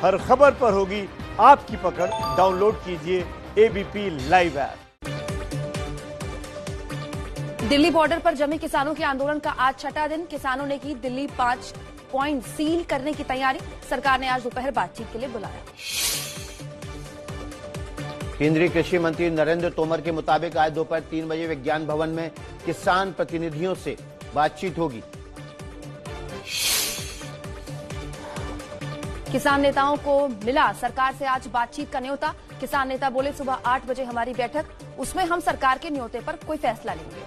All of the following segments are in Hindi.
हर खबर पर होगी आपकी पकड़। डाउनलोड कीजिए ABP live app. Delhi border पर जमे किसानों के आंदोलन का आज छठा दिन। किसानों ने की दिल्ली 5 पॉइंट सील करने की तैयारी। सरकार ने आज दोपहर बातचीत के लिए बुलाया। केंद्रीय कृषि मंत्री नरेंद्र तोमर के मुताबिक आज दोपहर 3 बजे विज्ञान भवन में किसान प्रतिनिधियों से बातचीत होगी। किसान नेताओं को मिला सरकार से आज बातचीत का न्योता। किसान नेता बोले, सुबह 8 बजे हमारी बैठक, उसमें हम सरकार के न्योते पर कोई फैसला लेंगे।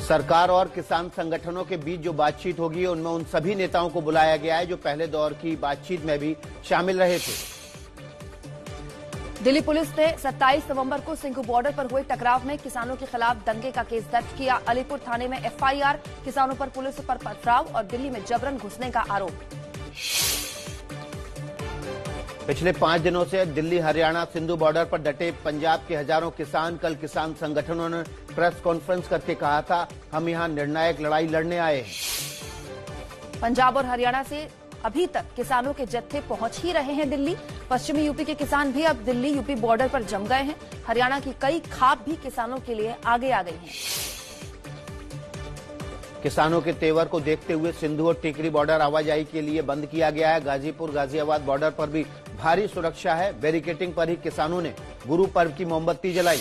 सरकार और किसान संगठनों के बीच जो बातचीत होगी उनमें उन सभी नेताओं को बुलाया गया है जो पहले दौर की बातचीत में भी शामिल रहे थे। दिल्ली पुलिस ने 27 नवंबर को सिंघू बॉर्डर पर हुए टकराव में किसानों के खिलाफ दंगे का केस दर्ज किया। अलीपुर थाने में एफआईआर। किसानों पर पुलिस पर पथराव और दिल्ली में जबरन घुसने का आरोप। पिछले 5 दिनों से दिल्ली हरियाणा सिंधु बॉर्डर पर डटे पंजाब के हजारों किसान कल किसान संगठनों ने प्रेस कॉन्फ्रेंस करके कहा था, हम यहां निर्णायक लड़ाई लड़ने आए हैं। पंजाब और हरियाणा से अभी तक किसानों के जत्थे पहुंच ही रहे हैं दिल्ली। पश्चिमी यूपी के किसान भी अब दिल्ली यूपी बॉर्डर पर जम गए हैं। हरियाणा की कई खाप भी किसानों के लिए आगे आ गई हैं। किसानों के तेवर को देखते हुए सिंधु और टिकरी बॉर्डर आवाजाही के लिए बंद किया गया है। गाजीपुर गाजियाबाद बॉर्डर पर भी भारी सुरक्षा है। बैरिकेडिंग पर ही किसानों ने गुरु पर्व की मोमबत्ती जलाई।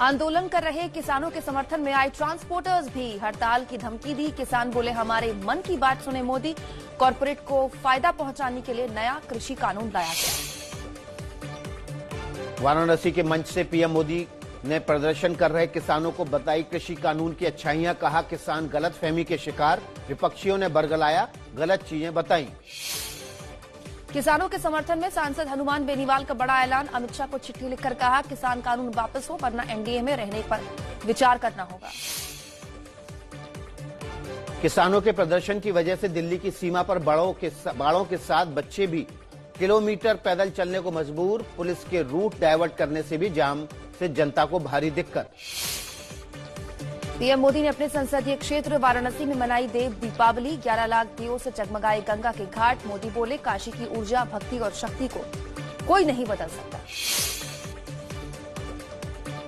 आंदोलन कर रहे किसानों के समर्थन में आए ट्रांसपोर्टर्स भी हड़ताल की धमकी दी। किसान बोले, हमारे मन की बात सुने मोदी। कॉरपोरेट को फायदा पहुंचाने के लिए नया कृषि कानून लाया गया। वाराणसी के मंच से पीएम मोदी ने प्रदर्शन कर रहे किसानों को बताई कृषि कानून की अच्छाइयां। कहा, किसान गलतफहमी के शिकार। विपक्षियों ने बरगलाया, गलत चीजें बताई। किसानों के समर्थन में सांसद हनुमान बेनीवाल का बड़ा ऐलान। अमित शाह को चिट्ठी लिखकर कहा, किसान कानून वापस हो वरना एनडीए में रहने पर विचार करना होगा। किसानों के प्रदर्शन की वजह से दिल्ली की सीमा पर बाड़ों के साथ बच्चे भी किलोमीटर पैदल चलने को मजबूर। पुलिस के रूट डायवर्ट करने से भी जाम से जनता को भारी दिक्कत। पीएम मोदी ने अपने संसदीय क्षेत्र वाराणसी में मनाई देव दीपावली। 11 लाख दियों से जगमगाए गंगा के घाट। मोदी बोले, काशी की ऊर्जा, भक्ति और शक्ति को कोई नहीं बदल सकता।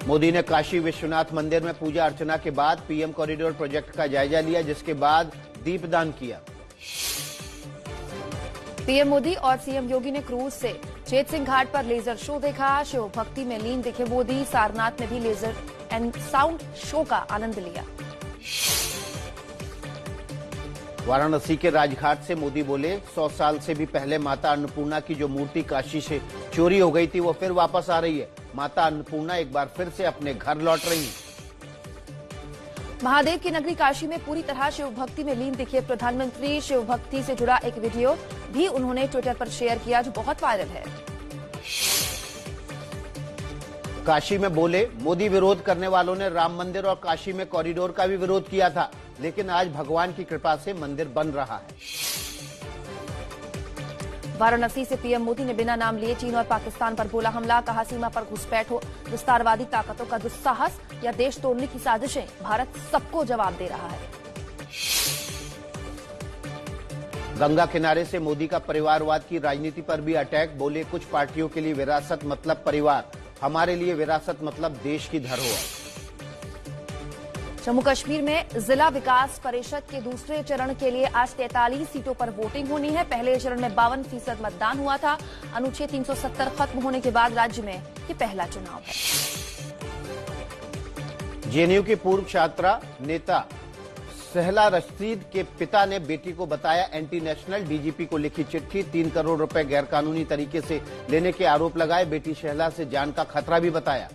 मोदी ने काशी विश्वनाथ मंदिर में पूजा अर्चना के बाद पीएम कॉरिडोर प्रोजेक्ट का जायजा लिया, जिसके बाद दीपदान किया। पीएम मोदी और सीएम योगी ने क्रूज से चेत सिंह घाट पर लेजर शो देखा। शिव भक्ति में लीन दिखे मोदी। सारनाथ में भी लेजर एंड साउंड शो का आनंद लिया। वाराणसी के राजघाट से मोदी बोले, 100 साल से भी पहले माता अन्नपूर्णा की जो मूर्ति काशी से चोरी हो गई थी वो फिर वापस आ रही है। माता अन्नपूर्णा एक बार फिर से अपने घर लौट रही है। महादेव की नगरी काशी में पूरी तरह शिव भक्ति में लीन दिखे प्रधानमंत्री। शिव भक्ति से जुड़ा एक वीडियो भी उन्होंने ट्विटर पर शेयर किया जो बहुत वायरल है। काशी में बोले, मोदी विरोध करने वालों ने राम मंदिर और काशी में कॉरिडोर का भी विरोध किया था, लेकिन आज भगवान की कृपा से मंदिर बन रहा है। वाराणसी से पीएम मोदी ने बिना नाम लिए चीन और पाकिस्तान पर बोला हमला। कहा, सीमा पर घुसपैठ हो, विस्तारवादी ताकतों का दुस्साहस या देश तोड़ने की साजिशें, भारत सबको जवाब दे रहा है। गंगा किनारे से मोदी का परिवारवाद की राजनीति पर भी अटैक। बोले, कुछ पार्टियों के लिए विरासत मतलब परिवार, हमारे लिए विरासत मतलब देश की धरोहर। जम्मू कश्मीर में जिला विकास परिषद के दूसरे चरण के लिए आज 43 सीटों पर वोटिंग होनी है। पहले चरण में 52% मतदान हुआ था। अनुच्छेद 370 खत्म होने के बाद राज्य में ये पहला चुनाव है। जेएनयू की पूर्व छात्रा नेता सहला रशीद के पिता ने बेटी को बताया एंटी नेशनल। डीजीपी को लिखी चिट्ठी। 3 करोड़ रुपए गैरकानूनी तरीके से लेने के आरोप लगाए। बेटी शहला से जान का खतरा भी बताया।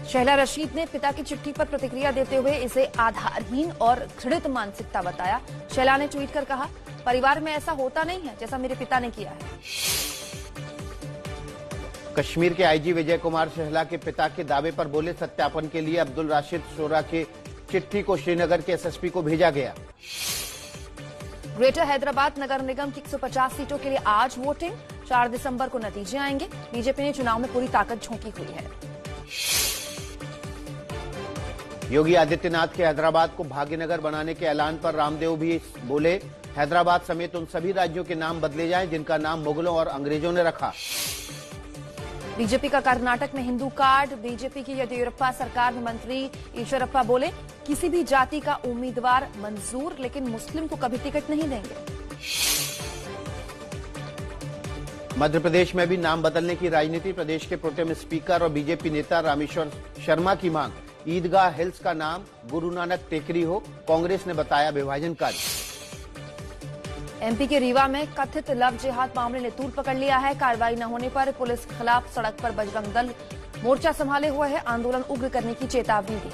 शहला रशीद ने पिता की चिट्ठी पर प्रतिक्रिया देते हुए इसे आधारहीन और घृणित मानसिकता बताया। शहला ने ट्वीट कर कहा, परिवार में ऐसा होता नहीं है जैसा मेरे पिता ने किया है। कश्मीर के आईजी विजय कुमार शहला के पिता के दावे पर बोले, सत्यापन के लिए अब्दुल राशिद शोरा के चिट्ठी को श्रीनगर के एसएसपी को भेजा गया। ग्रेटर हैदराबाद नगर निगम की 150 सीटों के लिए आज वोटिंग। 4 दिसंबर को नतीजे आएंगे। बीजेपी ने चुनाव में पूरी ताकत झोंकी हुई है। योगी आदित्यनाथ के हैदराबाद को भाग्यनगर बनाने के ऐलान पर रामदेव भी बोले, हैदराबाद समेत उन सभी राज्यों के नाम बदले जाएं जिनका नाम मुगलों और अंग्रेजों ने रखा। बीजेपी का कर्नाटक में हिंदू कार्ड, बीजेपी की येदियुरप्पा सरकार में मंत्री ईश्वरप्पा बोले, किसी भी जाति का उम्मीदवार मंजूर, लेकिन मुस्लिम को कभी टिकट नहीं देंगे। मध्य प्रदेश में भी नाम बदलने की राजनीति, प्रदेश के प्रोटेम स्पीकर और बीजेपी नेता रामेश्वर शर्मा की मांग, ईदगाह हिल्स का नाम गुरु नानक टेकरी हो, कांग्रेस ने बताया विभाजनकारी। एमपी के रीवा में कथित लव जिहाद मामले ने तूल पकड़ लिया है। कार्रवाई न होने पर पुलिस के खिलाफ सड़क पर बजरंग दल मोर्चा संभाले हुए है, आंदोलन उग्र करने की चेतावनी दी।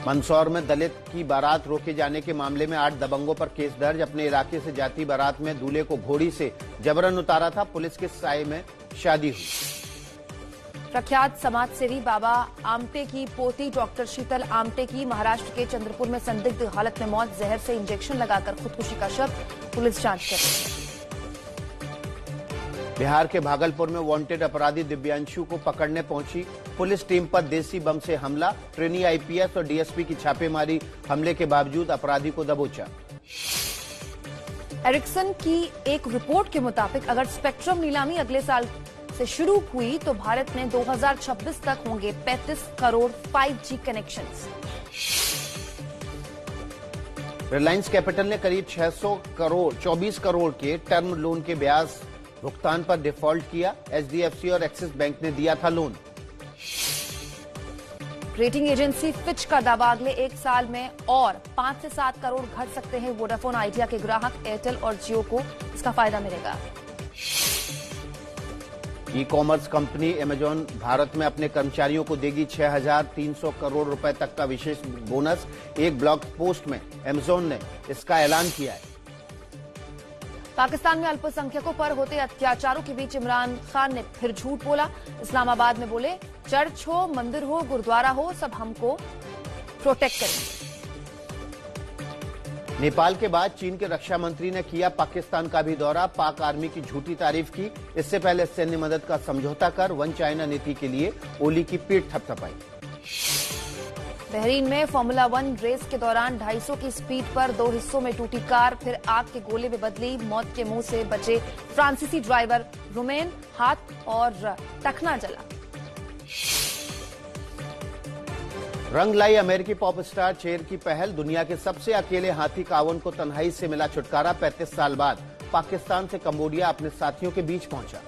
मंदसौर में दलित की बारात रोके जाने के मामले में 8 दबंगों पर केस दर्ज। अपने इलाके से जाती बारात में दूल्हे को घोड़ी से जबरन उतारा था, पुलिस के साए में शादी हुई। प्रख्यात समाजसेवी बाबा आमटे की पोती डॉक्टर शीतल आमटे की महाराष्ट्र के चंद्रपुर में संदिग्ध हालत में मौत, जहर से इंजेक्शन लगाकर खुदकुशी का शव, पुलिस जांच कर रही है। बिहार के भागलपुर में वांटेड अपराधी दिव्यांशु को पकड़ने पहुंची पुलिस टीम पर देसी बम से हमला, ट्रेनी आईपीएस और डीएसपी की छापेमारी, हमले के बावजूद अपराधी को दबोचा। एरिक्सन की एक रिपोर्ट के मुताबिक अगर स्पेक्ट्रम नीलामी अगले साल से शुरू हुई तो भारत में 2026 तक होंगे 35 crore 5G connections. Reliance capital ने करीब 24 करोड़ के टर्म लोन के ब्याज भुगतान पर डिफॉल्ट किया। एचडीएफसी और एक्सिस बैंक ने दिया था लोन। रेटिंग एजेंसी फिच का दावा, अगले एक साल में और 5 से 7 करोड़ घट सकते हैं वोडाफोन आइडिया के ग्राहक, एयरटेल और जियो को इसका फायदा मिलेगा। E commerce company Amazon Bharat में अपने कर्मचारियों को देगी 6,300 करोड़ रुपए तक का विशेष बोनस। एक ब्लॉग पोस्ट में अमेजॉन ने इसका ऐलान किया है। पाकिस्तान में अल्पसंख्यकों पर होते अत्याचारों के बीच इमरान खान ने फिर झूठ बोला। इस्लामाबाद में बोले, चर्च हो, मंदिर हो, गुरुद्वारा हो, सब हमको प्रोटेक्ट करेंगे। नेपाल के बाद चीन के रक्षा मंत्री ने किया पाकिस्तान का भी दौरा, पाक आर्मी की झूठी तारीफ की। इससे पहले सैन्य मदद का समझौता कर वन चाइना नीति के लिए ओली की पीठ थपथपाई। बहरीन में फॉर्मूला 1 रेस के दौरान 250 की स्पीड पर 2 हिस्सों में टूटी कार, फिर आग के गोले में बदली, मौत के मुंह से बचे फ्रांसीसी ड्राइवर, रुमेन हाथ और टखना जला। रंग लाई अमेरिकी पॉप स्टार चेर की पहल, दुनिया के सबसे अकेले हाथी कावन को तन्हाई से मिला छुटकारा। 35 साल बाद पाकिस्तान से कंबोडिया अपने साथियों के बीच पहुंचा।